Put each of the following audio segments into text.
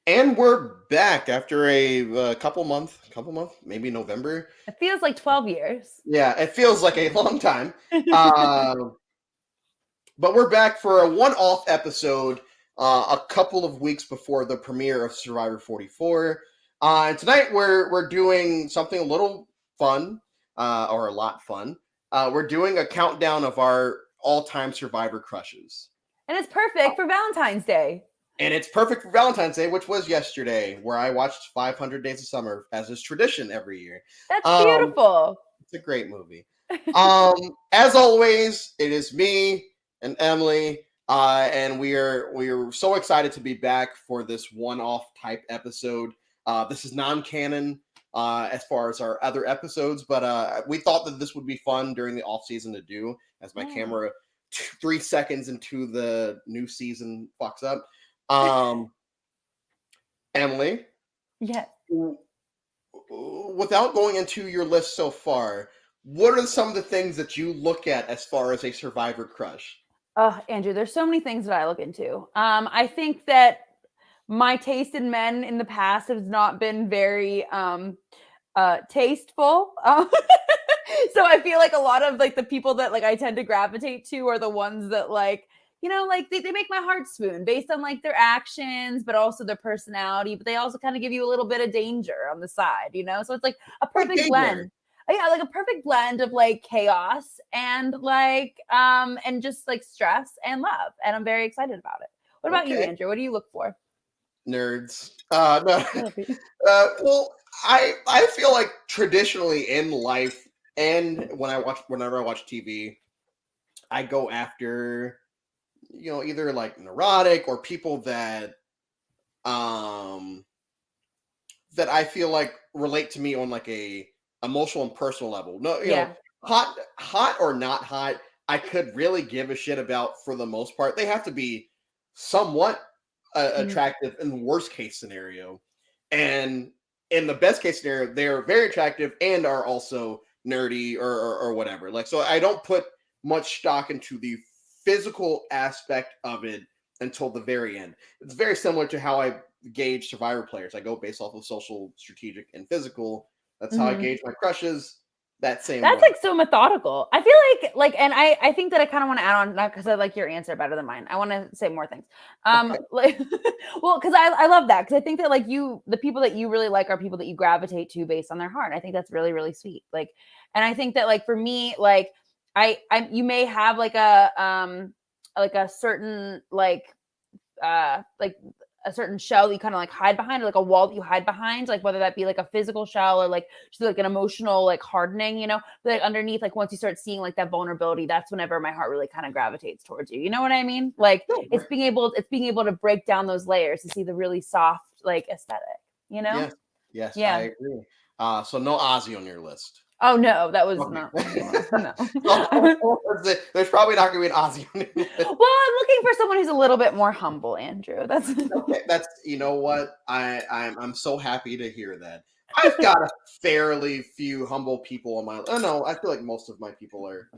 And we're back after a couple month, maybe November. It feels like 12 years. Yeah, it feels like a long time. Uh, but we're back for a one-off episode a couple of weeks before the premiere of Survivor 44. And tonight we're doing something a little fun, or a lot fun. We're doing a countdown of our all-time Survivor crushes. And it's perfect for Valentine's Day. And it's perfect for Valentine's Day, which was yesterday, where I watched 500 Days of Summer, as is tradition every year. That's Um, beautiful. it's a great movie. Um, as always, it is me and Emily, and we are so excited to be back for this one-off type episode. This is non-canon as far as our other episodes, but we thought that this would be fun during the off season to do, as my Yeah. camera 3 seconds into the new season fucks up. Um, Emily, Yes. without going into your list so far, what are some of the things that you look at as far as a Survivor crush? Oh, Andrew, there's so many things that I look into. I think that my taste in men in the past has not been very tasteful. So I feel like a lot of like the people that like I tend to gravitate to are the ones that like, like they make my heart swoon based on like their actions, but also their personality. But they also kind of give you a little bit of danger on the side, So it's like a Like perfect danger. blend. Yeah, like a perfect blend of like chaos and like and just like stress and love. And I'm very excited about it. What about you, Okay. Andrew? What do you look for? Nerds. No. I love you. Well, I feel like traditionally in life and whenever I watch TV, I go after either like neurotic or people um that I feel like relate to me on like a emotional and personal level. No, Yeah. hot or not hot, I could really give a shit about for the most part. They have to be somewhat Mhm. attractive in the worst case scenario, and in the best case scenario, they're very attractive and are also nerdy or whatever. Like, so I don't put much stock into the physical aspect of it until the very end. It's very similar to how I gauge Survivor players. I go based off of social, strategic, and physical. That's how I Mhm. gauge my crushes. That same That's way. like so methodical. I feel like, and I think that I kind of want to add on, not because I like your answer better than mine. I want to say more things. Okay. Like, well, because I love that because I think that like the people that you really like are people that you gravitate to based on their heart. I think that's really really sweet. Like, and I think that like for me, like you may have like a certain like a certain shell that you kind of like hide behind, or like a wall that you hide behind, like whether that be like a physical shell or like just like an emotional like hardening, but like underneath, like once you start seeing like that vulnerability, that's whenever my heart really kind of gravitates towards you. You know what I mean? Like No, it's being able to break down those layers to see the really soft like aesthetic, you know? yes, yes, I Yeah. agree. So no Ozzy on your list. Oh no, that was Okay. not one of the ones. No. There's probably not going to be an Ozzy on your list. Well, I'm looking for someone who's a little bit more humble, Andrew. That's Okay, that's what I'm so happy to hear that. I've got a fairly few humble people on my. Oh no, I feel like most of my people are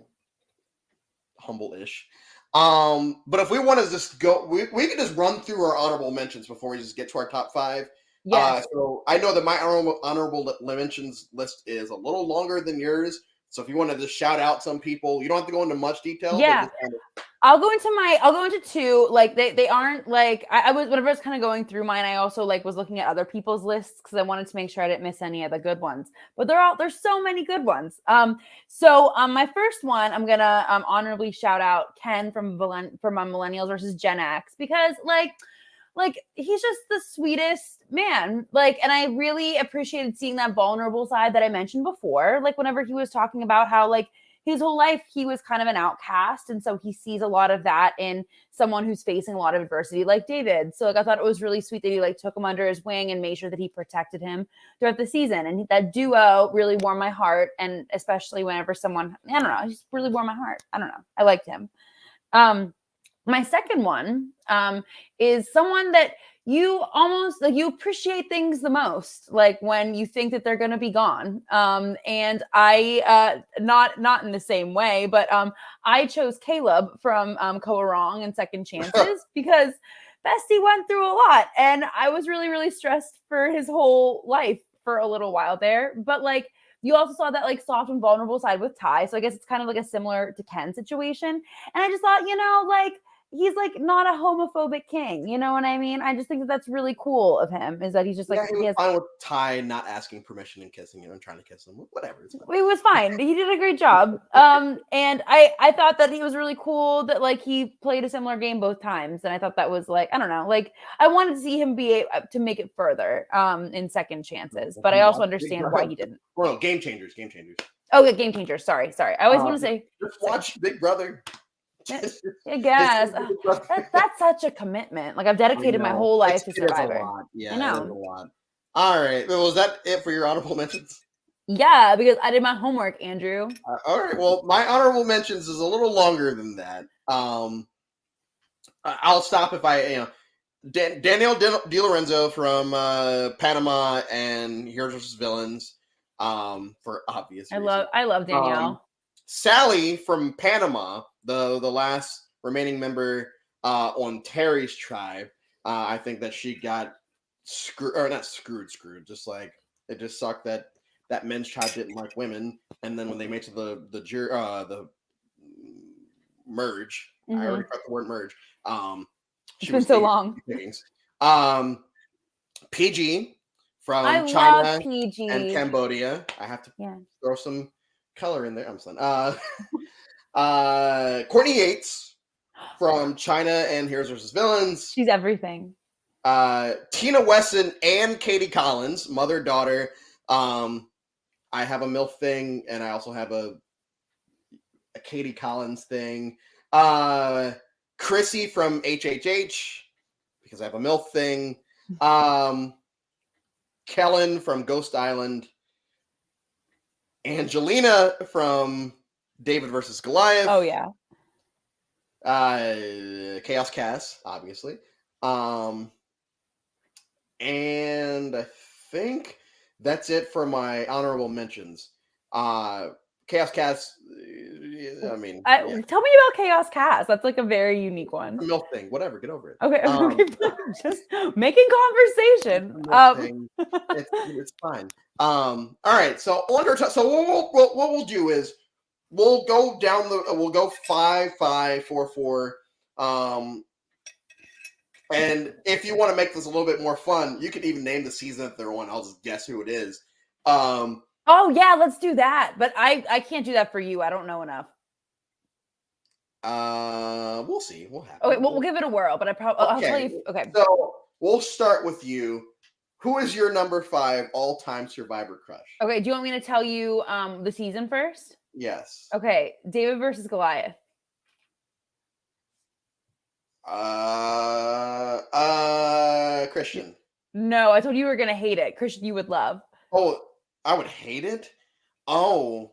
humble-ish. But if we want to just go, we can just run through our honorable mentions before we just get to our top five. yes. So I know that my honorable mentions list is a little longer than yours. So if you want to just shout out some people, you don't have to go into much detail, but Yeah. just kind of I'll go into two. Like they aren't like I was whenever I was kind of going through mine, I also like was looking at other people's lists because I wanted to make sure I didn't miss any of the good ones. But there's so many good ones. So my first one, I'm gonna honorably shout out Ken from Millennials versus Gen X because like he's just the sweetest man. Like, and I really appreciated seeing that vulnerable side that I mentioned before. Like whenever he was talking about how like his whole life he was kind of an outcast, and so he sees a lot of that in someone who's facing a lot of adversity like David. So like I thought it was really sweet that he like took him under his wing and made sure that he protected him throughout the season, and that duo really warmed my heart. And especially whenever someone, I don't know, it just really warmed my heart. I don't know, I liked him. My second one is someone that you almost like you appreciate things the most, like when you think that they're going to be gone. And I not in the same way, but I chose Caleb from Koa Wrong and Second Chances Bestie went through a lot, and I was really, really stressed for his whole life for a little while there. But like, you also saw that like soft and vulnerable side with Ty, so I guess it's kind of like a similar to Ken situation. And I just thought, like he's like not a homophobic king, you know what I mean? I just think that that's really cool of him, is that he's just like, Yeah, he was fine with Ty not asking permission and kissing him and trying to kiss him. Whatever, it's fine. It was fine. He did a great job. And I thought that he was really cool that like he played a similar game both times, and I thought that was like, I don't know, like I wanted to see him be to make it further in second chances, but I also understand why he didn't. Well, game changers. Oh, yeah, game changers. Sorry. I always want to say just watch Big Brother. I guess that's such a commitment. Like I've dedicated my whole life to Survivor. Yeah, I know. A lot. All right. Well, was that it for your honorable mentions? Yeah, because I did my homework, Andrew. All right. Well, my honorable mentions is a little longer than that. I'll stop if I, Danielle Di Lorenzo from Panama and Heroes vs. Villains, for obvious reasons. I love Danielle. Sally from Panama, the last remaining member on Terry's tribe. I think that she got screwed. Just like it just sucked that men's tribe didn't like women, and then when they made to the merge, I already got the word merge. It's been so long. PG from China and Cambodia. I have to throw some color in there. I'm saying. Courtney Yates from China and Heroes vs. Villains. She's everything. Tina Wesson and Katie Collins, mother-daughter. I have a MILF thing, and I also have a Katie Collins thing. Chrissy from HHH, because I have a MILF thing. Kellen from Ghost Island. Angelina from David versus Goliath. Oh, yeah. Chaos Cass, obviously. And I think that's it for my honorable mentions. Chaos Cass, I mean... Tell me about Chaos Cass. That's like a very unique one. A milk thing. Whatever, get over it. Okay. Just making conversation. It's fine. All right. So what we'll do is we'll go 5, 5, 4, 4. And if you want to make this a little bit more fun, you could even name the season that they're on. I'll just guess who it is. Oh yeah, let's do that. But I can't do that for you. I don't know enough. We'll see. We'll have. Okay, we'll give it a whirl. But I'll tell you. Okay. So we'll start with you. Who is your number 5 all-time Survivor crush? Okay. Do you want me to tell you the season first? Yes. Okay. David versus Goliath. Christian. No, I told you were gonna hate it. Christian, you would love. Oh, I would hate it. Oh,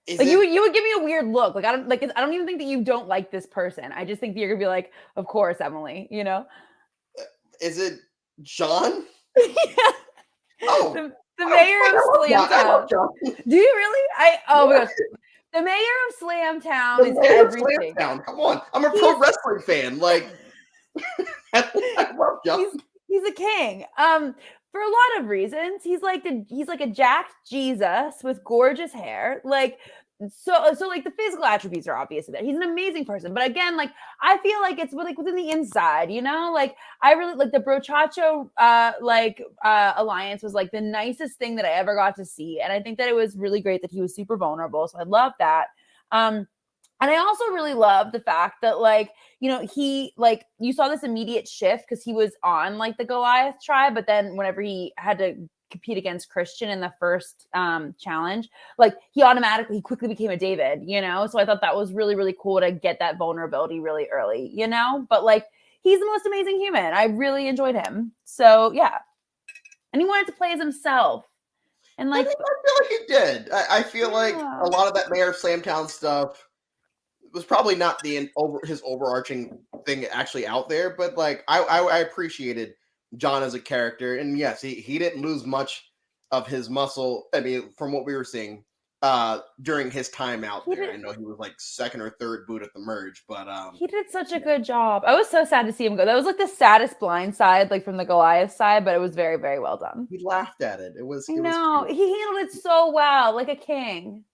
you would give me a weird look. Like I don't even think that you don't like this person. I just think that you're gonna be like, of course, Emily. You know. Is it John? Yeah. Oh, the mayor of Slamtown. Do you really? Oh my gosh. The mayor of Slamtown is everything. Come on, I'm a pro wrestling fan. Like, I love John. He's a king. For a lot of reasons. He's like a jacked Jesus with gorgeous hair. Like, so like the physical attributes are obviously there. He's an amazing person. But again, like I feel like it's like within the inside, you know? Like I really like the Brochacho alliance was like the nicest thing that I ever got to see. And I think that it was really great that he was super vulnerable. So I love that. And I also really love the fact that, like, you know, he, like, you saw this immediate shift because he was on, like, the Goliath tribe. But then whenever he had to compete against Christian in the first challenge, like, he quickly became a David, you know? So I thought that was really, really cool to get that vulnerability really early, you know? But, like, he's the most amazing human. I really enjoyed him. So, yeah. And he wanted to play as himself. And, like, I feel like he did. I feel like a lot of that Mayor of Slamtown stuff was probably not his overarching thing actually out there, but like I appreciated John as a character, and yes, he didn't lose much of his muscle. I mean, from what we were seeing, during his time out He there. did- I know he was like second or third boot at the merge, but He did such a good job. I was so sad to see him go. That was like the saddest blind side, like from the Goliath side, but it was very, very well done. he laughed at it. It was No, cute. he handled it so well, like a king.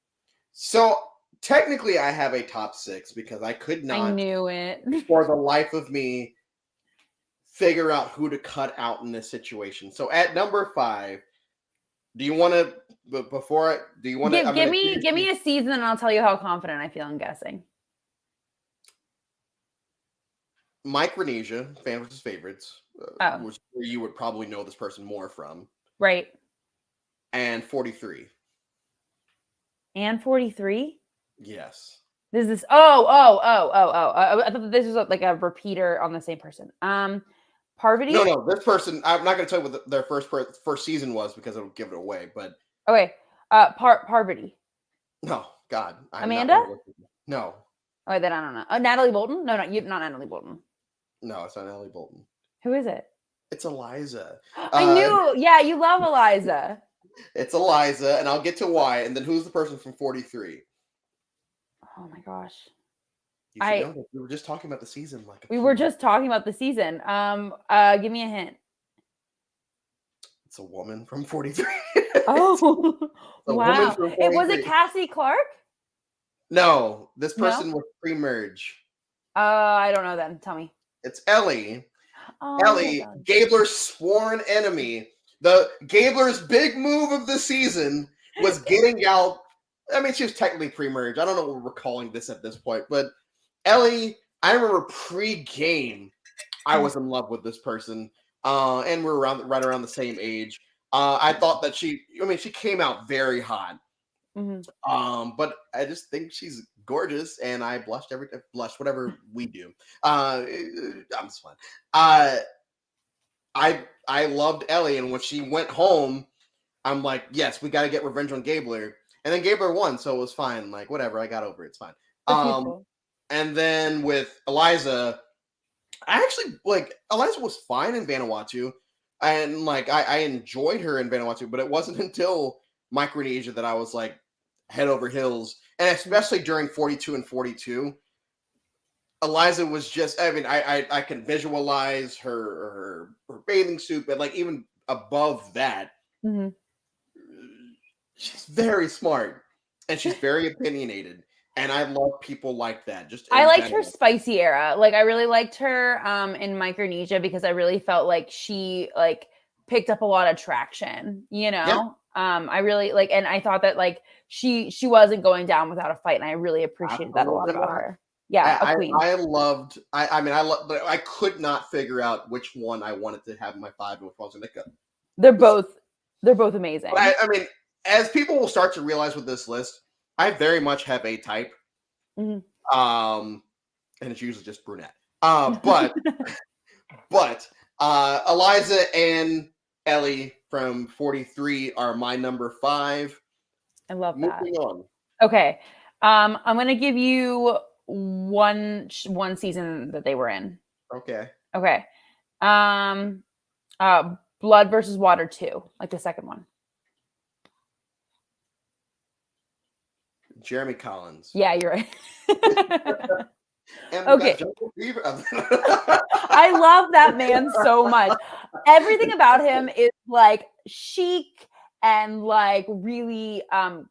So technically I have a top 6 because I could I not knew it. for the life of me figure out who to cut out in this situation. So at number 5, do you want to do you want to Give me a season and I'll tell you how confident I feel in guessing. Micronesia, fan versus favorites, Oh. which you would probably know this person more from, Right. and 43. And 43? Yes. This is I thought this was like a repeater on the same person. Parvati? No, this person, I'm not going to tell you what their first season was because it'll give it away, but Okay. Parvati. no, God. Amanda? No. Oh, then I don't know. Natalie Bolton? No, not Natalie Bolton. No, it's not Natalie Bolton. Who is it? It's Eliza. I knew. Yeah, you love Eliza. It's Eliza, and I'll get to why. And then who's the person from 43? Oh my gosh. You should know that. We were just talking about the season. We were just talking about the season. Give me a hint. It's a woman from 43. Oh, wow. It was it Cassie Clark? No, this person was pre-merge. I don't know then. Tell me. It's Ellie. Oh, Ellie, Gabler's sworn enemy. Gabler's big move of the season was getting out. I mean, she was technically pre-merge. I don't know what we're calling this at this point, but Ellie, I remember pre-game, I was in love with this person, and we're right around the same age. I thought that she came out very hot. Mm-hmm. But I just think she's gorgeous, and I blushed whatever we do. I'm just fun. I loved Ellie, and when she went home, I'm like, yes, we got to get revenge on Gabler. And then Gabler won, so it was fine. Like, whatever, I got over it. It's fine. And then with Eliza, Eliza was fine in Vanuatu, and I enjoyed her in Vanuatu, but it wasn't until Micronesia that I was like head over heels, and especially during 42 and 42. Eliza was just, I mean, I can visualize her bathing suit, but like even above that, she's very smart and she's very opinionated. And I love people like that. I liked her spicy era. Like I really liked her in Micronesia because I really felt like she like picked up a lot of traction, you know? Yeah. I really like, and I thought that like she wasn't going down without a fight, and I really appreciated that a lot about her. Yeah, a queen. I could not figure out which one I wanted to have in my 5 and which one was going to go. They're both amazing. But I mean, as people will start to realize with this list, I very much have a type. And it's usually just brunette. But Eliza and Ellie from 43 are my number 5. I love that. Moving on. Okay. I'm going to give you one season that they were in. Okay. Blood versus Water 2, like the second one. Jeremy Collins. Yeah, you're right. Okay. I love that man so much. Everything about him is like chic and like really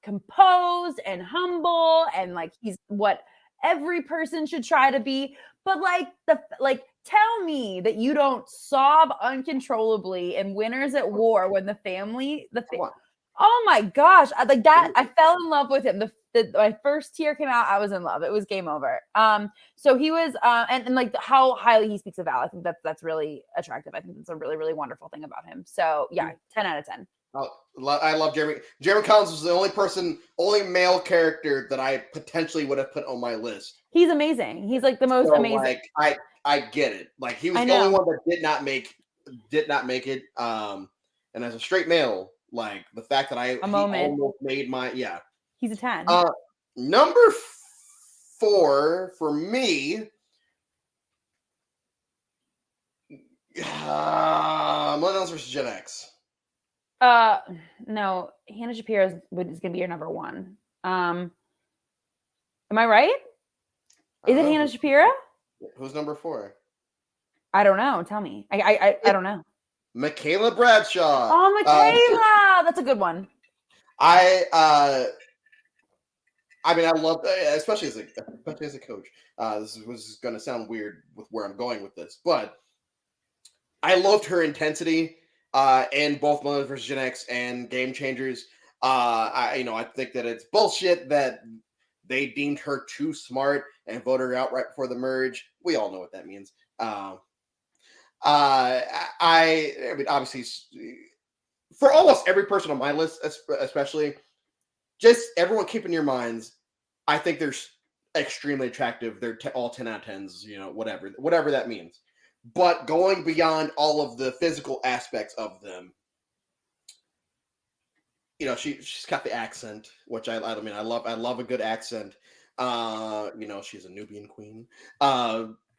composed and humble, and like he's what every person should try to be. But tell me that you don't sob uncontrollably in Winners at War when the family oh my gosh, like that, I fell in love with him. My first tear came out, I was in love. It was game over. So he was and like how highly he speaks of Val, I think that's really attractive. I think that's a really, really wonderful thing about him. So yeah, 10 out of 10. I love Jeremy. Jeremy Collins was the only male character that I potentially would have put on my list. He's amazing. He's like the most amazing. Like I get it. Like he was the only one that did not make it. And as a straight male, like the fact that almost made my He's a 10. Number 4 for me. Millennials versus Gen X. No, Hannah Shapiro is going to be your number 1. Am I right? I Is don't it know. Hannah Shapiro? Who's number 4? I don't know. Tell me. I don't know. Michaela Bradshaw. Oh, Michaela. That's a good one. I mean, I love, especially as a coach. This was going to sound weird with where I'm going with this, but I loved her intensity in both Millennials vs. Gen X and Game Changers. I think that it's bullshit that they deemed her too smart and voted her out right before the merge. We all know what that means. I mean, obviously, for almost every person on my list, especially, just everyone keep in your minds, I think they're extremely attractive. They're all 10 out of 10s, whatever that means. But going beyond all of the physical aspects of them, she's got the accent, which I mean, I love a good accent. She's a Nubian queen.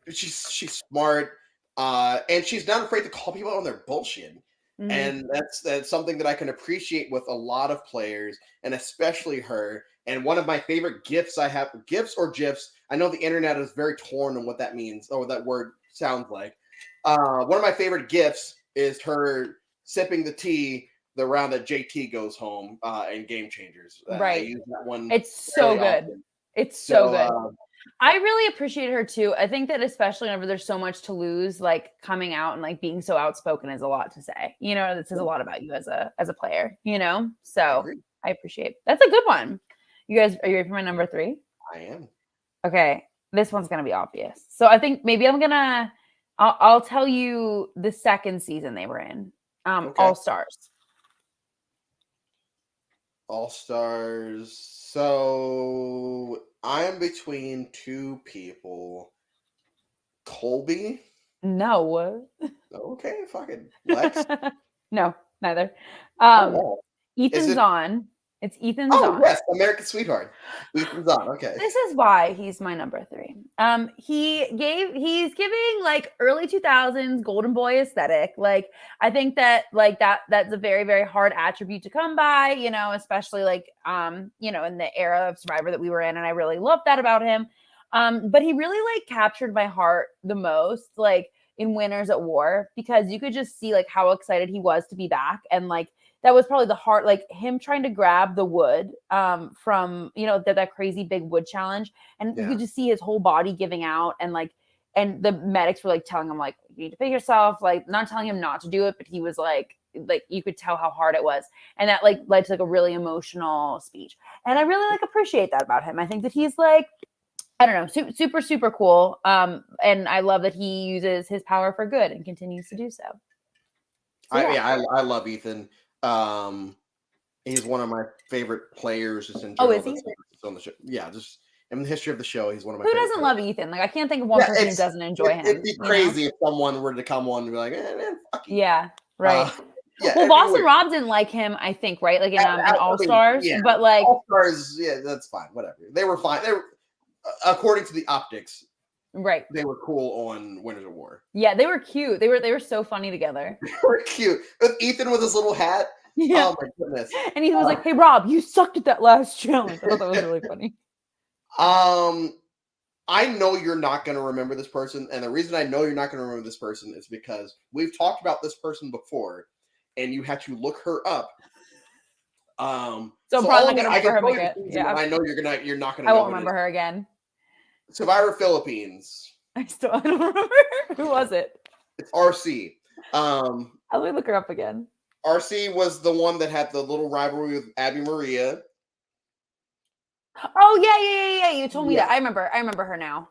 She's smart, and she's not afraid to call people on their bullshit. Mhm. And that's something that I can appreciate with a lot of players, and especially her. And one of my favorite gifs I have, gifs or gifs. I know the internet is very torn on what that means or what that word sounds like. One of my favorite gifs is her sipping the tea the round that JT goes home in Game Changers. I Right. use that one. It's so good. Often. It's so good. uh, I really appreciate her too. I think that especially whenever there's so much to lose, like coming out and like being so outspoken is a lot to say. That says a lot about you as a player, So I appreciate. That's a good one. You guys, are you ready for my number 3? I am. Okay. This one's gonna be obvious. So I think maybe I'll tell you the second season they were in. Okay. All Stars. All Stars. So I am between two people. Colby. No. Okay, fucking Lex. No, neither. Oh, Ethan Zahn. It's Ethan oh Zahn. yes, American Sweetheart. Ethan Zahn. Okay. This is why he's my number 3. He's giving like early 2000s golden boy aesthetic. Like I think that like that's a very, very hard attribute to come by, especially like in the era of Survivor that we were in. And I really loved that about him. But he really like captured my heart the most, like in Winners at War, because you could just see like how excited he was to be back. And like that was probably the heart, like him trying to grab the wood from that crazy big wood challenge, and you could just see his whole body giving out, and the medics were like telling him like, you need to pick yourself, like not telling him not to do it, but he was like you could tell how hard it was, and that like led to like a really emotional speech, and I really like appreciate that about him. I think that he's like, I don't know, super, super cool. And I love that he uses his power for good and continues to do so. I love Ethan. He's one of my favorite players just in general. Oh, is he? On the show. Yeah, just in the history of the show, he's one of my Who favorite doesn't players. love Ethan? Like I can't think of one person who doesn't enjoy him. It'd be crazy if someone were to come on and be like, man, fuck you. Yeah, right. Yeah, well, Boston Rob didn't like him, I think, right? Like in All Stars, but like All Stars, yeah, that's fine. Whatever. They were fine. They were, according to the optics, right. They were cool on Winners at War. Yeah, they were cute. They were so funny together. They were cute. With Ethan with his little hat. Yeah. Oh my goodness. And he was like, "Hey Rob, you sucked at that last challenge." I thought that was really funny. I know you're not going to remember this person, and the reason I know you're not going to remember this person is because we've talked about this person before, and you had to look her up. So I'm probably not going to remember her again. Yeah, I know you're not going to. I won't remember her again. Survivor Philippines. I don't remember. Who was it? It's RC. Let me look her up again. RC was the one that had the little rivalry with Abby Maria. Oh yeah. You told me that. I remember her now.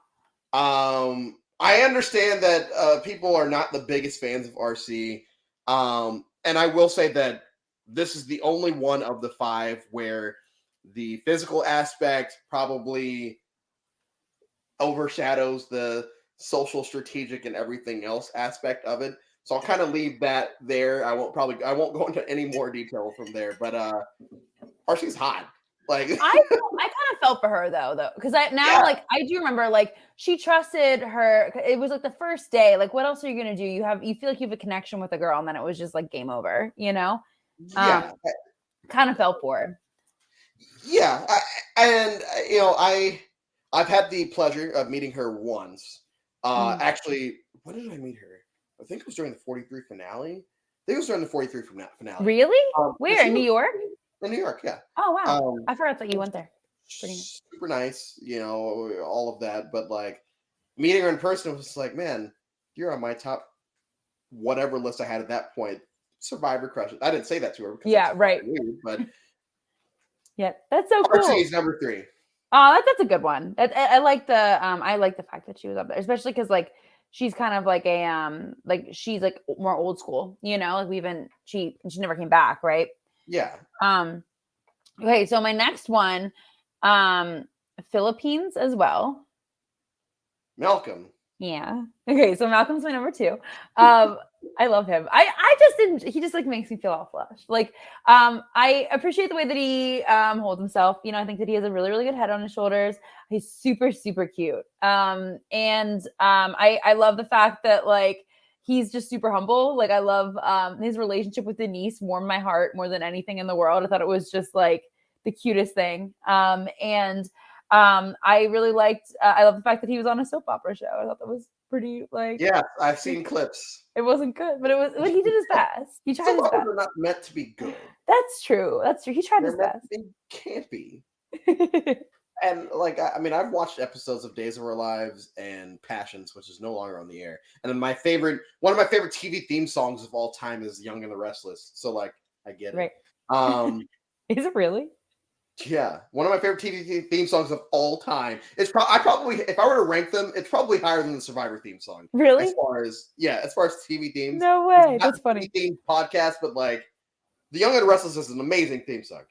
I understand that people are not the biggest fans of RC. And I will say that this is the only one of the 5 where the physical aspect probably overshadows the social, strategic, and everything else aspect of it. So I'll kind of leave that there. I won't go into any more detail from there. But RC's hot. Like I kind of felt for her though, because I do remember like she trusted her. It was like the first day. Like, what else are you gonna do? You feel like you have a connection with a girl, and then it was just like game over. Yeah, kind of felt for her. Yeah, I've had the pleasure of meeting her once. Mm. Actually, when did I meet her? I think it was during the 43 finale. I think it was during the 43 finale. Really? And Where? she In New was York? in New York, yeah. Oh wow. Um, I forgot that she you was went there. Pretty nice. super nice, all of that. But like meeting her in person was like, man, you're on my top whatever list I had at that point. Survivor crushes. I didn't say that to her because that's Yeah, right. fucking weird, but Yeah, that's so RC cool. is number 3. Oh, that's a good one. I like the fact that she was up there, especially because like she's kind of like a like she's like more old school, you know, like she never came back, right? Yeah. Um, okay, so my next one, um, Philippines as well. Malcolm. Yeah. Okay, so Malcolm's my number 2. I love him. I just didn't he just like makes me feel all flush. Like I appreciate the way that he holds himself. You know, I think that he has a really really good head on his shoulders. He's super super cute. And I love the fact that like he's just super humble. Like I love his relationship with Denise warmed my heart more than anything in the world. I thought it was just like the cutest thing. And I really liked. I love the fact that he was on a soap opera show. I thought that was pretty like. Yeah, I've seen clips. It wasn't good, but it was. But he did his best. He tried Some his others best. are not meant to be good. That's true. That's true. He tried his They're meant best. they can't be. And like I mean, I've watched episodes of Days of Our Lives and Passions, which is no longer on the air. And then one of my favorite TV theme songs of all time is Young and the Restless. So like I get it. Right. Um Is it really? yeah, one of my favorite TV theme songs of all time. I probably if I were to rank them, it's probably higher than the Survivor theme song. Really? As far as TV themes. No It's way. not That's a TV funny. theme podcast, but like The Young and the Restless is an amazing theme song.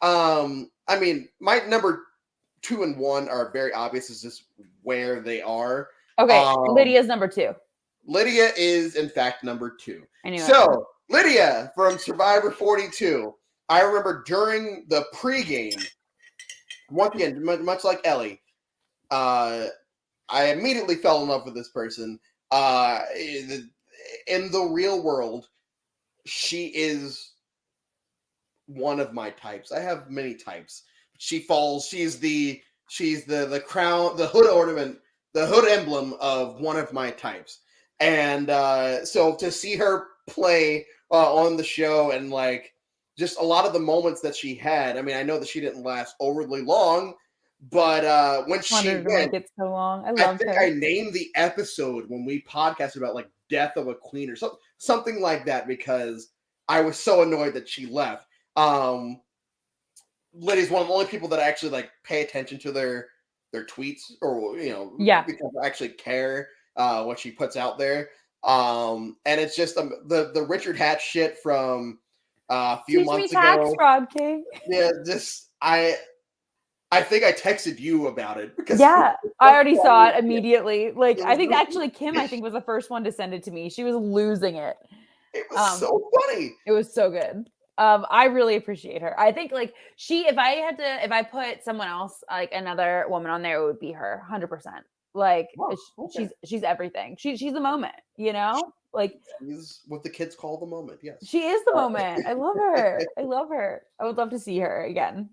I mean, my number 2 and 1 are very obvious. Is just where they are. Okay, Um, Lydia's number 2. Lydia is in fact number 2. I knew it. So Lydia from Survivor 42. I remember during the pregame. Once again, much like Ellie, I immediately fell in love with this person. In the real world, she is one of my types. I have many types. She's the crown, the hood ornament, the hood emblem of one of my types. And so to see her play on the show and like just a lot of the moments that she had. I mean, I know that she didn't last overly long, but when she Wanted to went, make it so long. I I loved think her. I named the episode when we podcasted about like death of a queen or something like that because I was so annoyed that she left. Um, Lydia's one of the only people that actually like pay attention to their tweets or Yeah. because I actually care what she puts out there. And it's just the Richard Hatch shit from a few Teach me months tax ago. fraud, King. Yeah, just I think I texted you about it because Yeah, I already saw it immediately. Like, it I was think actually Kim, I think, was the first one to send it to me. She was losing it. it was Um, so funny. it was so good. I really appreciate her. I think like if I put someone else, like another woman on there, it would be her, 100%. Like Oh, okay. she's everything. She's the moment, you know? Like She's what the kids call the moment. Yes. she is the moment. I love her. I love her. I would love to see her again.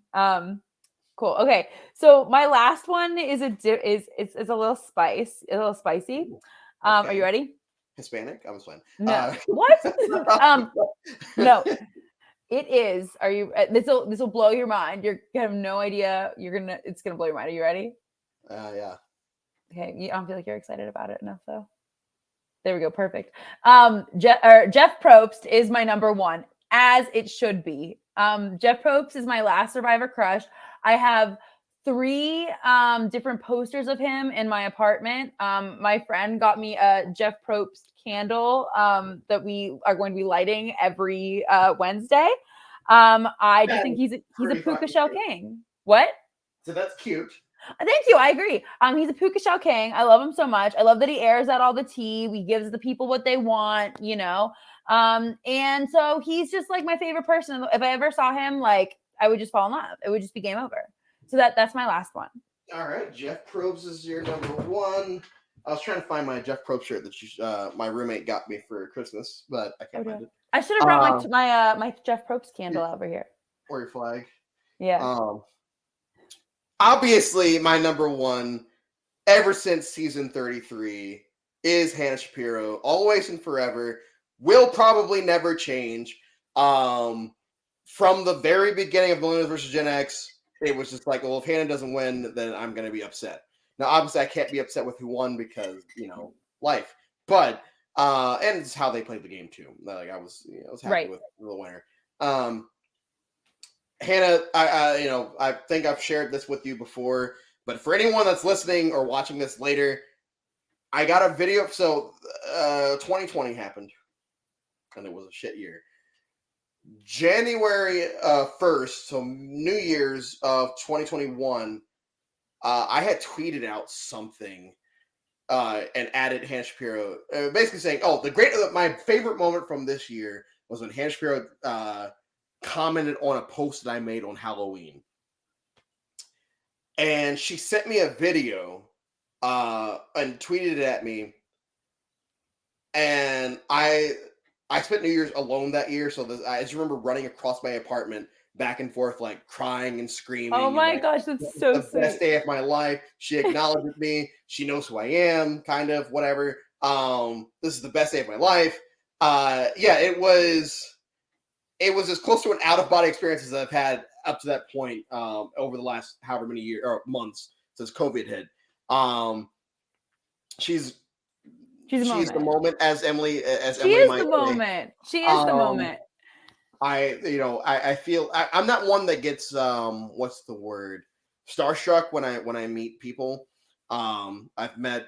Cool. Okay. So my last one is it's a little spicy. Are you Okay. ready? Hispanic. I was fine. No. What? No. It is. Are you? This will blow your mind. You're gonna have no idea. It's gonna blow your mind. Are you ready? Yeah. Okay. I don't feel like you're excited about it enough, though. There we go. Perfect. Jeff Probst is my number 1, as it should be. Jeff Probst is my last Survivor crush. I have 3 different posters of him in my apartment. My friend got me a Jeff Probst candle that we are going to be lighting every Wednesday. I just think he's a puka shell king. What? So that's cute. Thank you. I agree. He's a puka shell king. I love him so much. I love that he airs out all the tea. He gives the people what they want, you know. And so he's just like my favorite person. If I ever saw him, like I would just fall in love. It would just be game over. So that's my last one. All right, Jeff Probst is your number 1. I was trying to find my Jeff Probst shirt that my roommate got me for Christmas, but I can't find it. I should have brought my Jeff Probst candle over here. Or your flag. Yeah. Obviously, my number one ever since season 33 is Hannah Shapiro, always and forever. Will probably never change. From the very beginning of Millennials versus Gen X, it was just like, well, if Hannah doesn't win, then I'm going to be upset. Now, obviously, I can't be upset with who won because life. But and it's how they played the game too. Like I was happy with the winner. Hannah, I think I've shared this with you before, but for anyone that's listening or watching this later, I got a video. So 2020 happened, and it was a shit year. January 1st, so New Year's of 2021, I had tweeted out something and added Hannah Shapiro, basically saying, "Oh, my favorite moment from this year was when Hannah Shapiro commented on a post that I made on Halloween." And she sent me a video and tweeted it at me. And I spent New Year's alone that year, so I just remember running across my apartment back and forth, like crying and screaming. Oh my gosh, that's so sweet. The best day of my life. She acknowledged me. She knows who I am, kind of, whatever. This is the best day of my life. Yeah, it was as close to an out-of-body experience as I've had up to that point over the last however many years or months since COVID hit. She's the moment, as Emily might say. She is the moment. She is the moment. I feel I'm not one that gets what's the word, starstruck when I meet people. I've met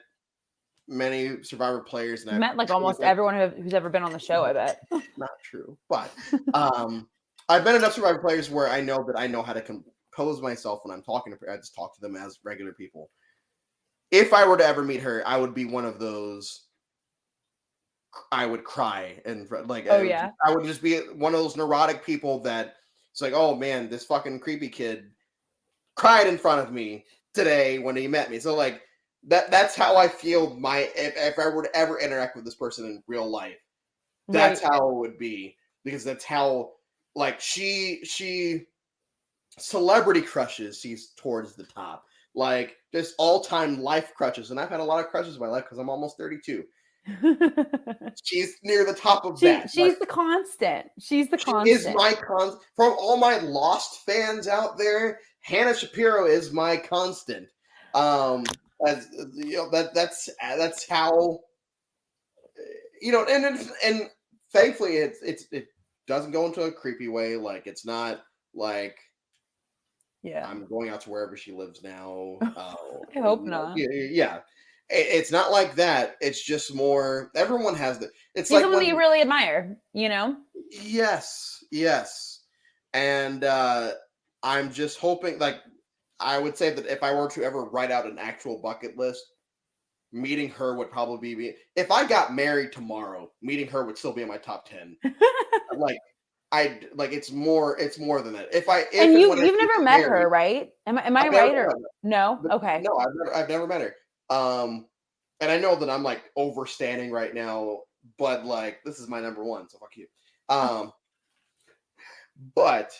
many Survivor players, and I've met like almost everyone who's ever been on the show. I bet. Not true, but I've met enough Survivor players where I know that I know how to compose myself when I'm talking to. I just talk to them as regular people. If I were to ever meet her, I would be one of those. I would cry and like, I would just be one of those neurotic people that it's like, oh man, this fucking creepy kid cried in front of me today when he met me. So like that's how I feel. If I were to ever interact with this person in real life, that's how it would be, because that's how like she celebrity crushes she's towards the top, like just all-time life crushes, and I've had a lot of crushes in my life because I'm almost 32. She's near the top of that. She's the constant. She's the constant. Is my from all my Lost fans out there, Hannah Shapiro is my constant. As that's how and thankfully it doesn't go into a creepy way. Like it's not like I'm going out to wherever she lives now. I hope not. Yeah. It's not like that. It's just more. Everyone has the. It's like someone that you really admire, Yes, and I'm just hoping. Like, I would say that if I were to ever write out an actual bucket list, meeting her would probably be. If I got married tomorrow, meeting her would still be in my top 10. It's more than that. You've never met her, right? Am I right or no? Okay. No, I've never met her. And I know that I'm like overstanding right now, but like this is my number one, so fuck you. But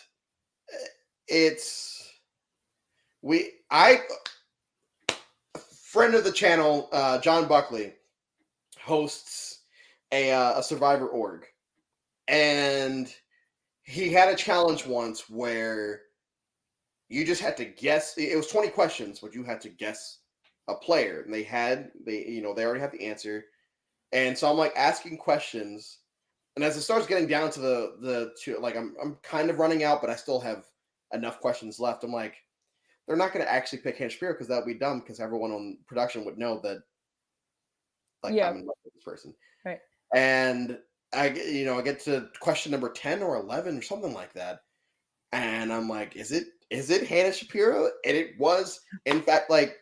friend of the channel, John Buckley, hosts a Survivor org, and he had a challenge once where you just had to guess. It was 20 questions, but you had to guess a player, and they already have the answer. And so I'm like asking questions, and as it starts getting down to the like I'm kind of running out, but I still have enough questions left. I'm like, they're not going to actually pick Hannah Shapiro because that would be dumb, because everyone on production would know that I'm in love with this person. Right. And I get to question number 10 or 11 or something like that, and I'm like, is it Hannah Shapiro? And it was, in fact, like,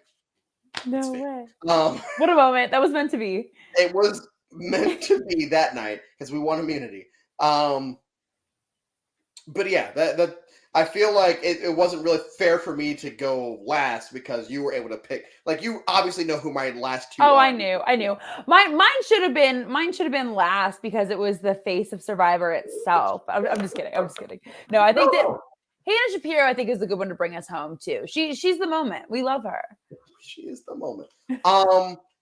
no way. What a moment. That was meant to be. It was meant to be that night because we won immunity. But yeah, that I feel like it wasn't really fair for me to go last because you were able to pick. Like, you obviously know who my last two. Oh, are. I knew. Mine should have been last because it was the face of Survivor itself. I'm just kidding. No, I think that Hannah Shapiro, I think, is a good one to bring us home too. She's the moment. We love her. She is the moment.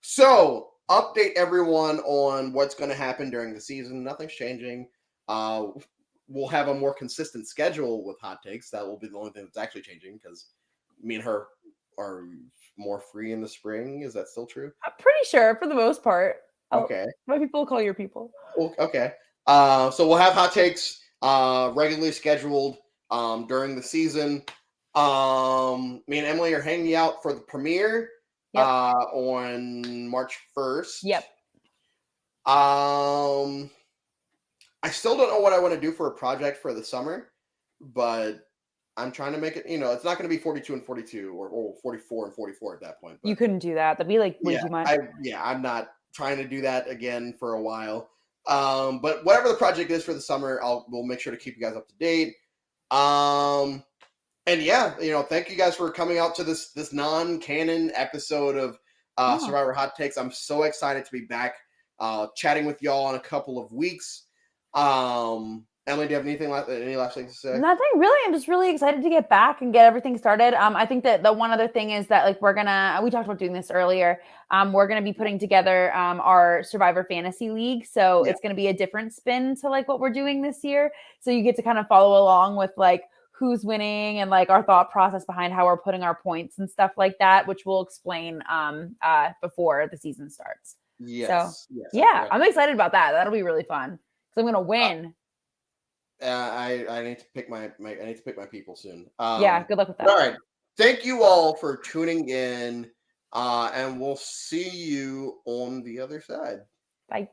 So update everyone on what's going to happen during the season. Nothing's changing. We'll have a more consistent schedule with hot takes. That will be the only thing that's actually changing because me and her are more free in the spring. Is that still true? I'm pretty sure for the most part. Okay. My people call your people. Okay. So we'll have hot takes regularly scheduled during the season. Me and Emily are hanging out for the premiere on March 1st. Yep. I still don't know what I want to do for a project for the summer, but I'm trying to make it, it's not going to be 42 and 42 or 44 and 44 at that point. But you couldn't do that. That'd be like way too much. I'm not trying to do that again for a while. But whatever the project is for the summer, we'll make sure to keep you guys up to date. And yeah, thank you guys for coming out to this non-canon episode of Survivor Hot Takes. I'm so excited to be back chatting with y'all in a couple of weeks. Emily, do you have any last things to say? Nothing really. I'm just really excited to get back and get everything started. I think that the one other thing is that like we talked about doing this earlier. We're gonna be putting together our Survivor Fantasy League. So it's gonna be a different spin to like what we're doing this year. So you get to kind of follow along with like who's winning and like our thought process behind how we're putting our points and stuff like that, which we'll explain before the season starts. Yes. So yeah, I'm excited about that. That'll be really fun because I'm gonna win. I need to pick my I need to pick my people soon. Good luck with that. All right. Thank you all for tuning in. And we'll see you on the other side. Bye.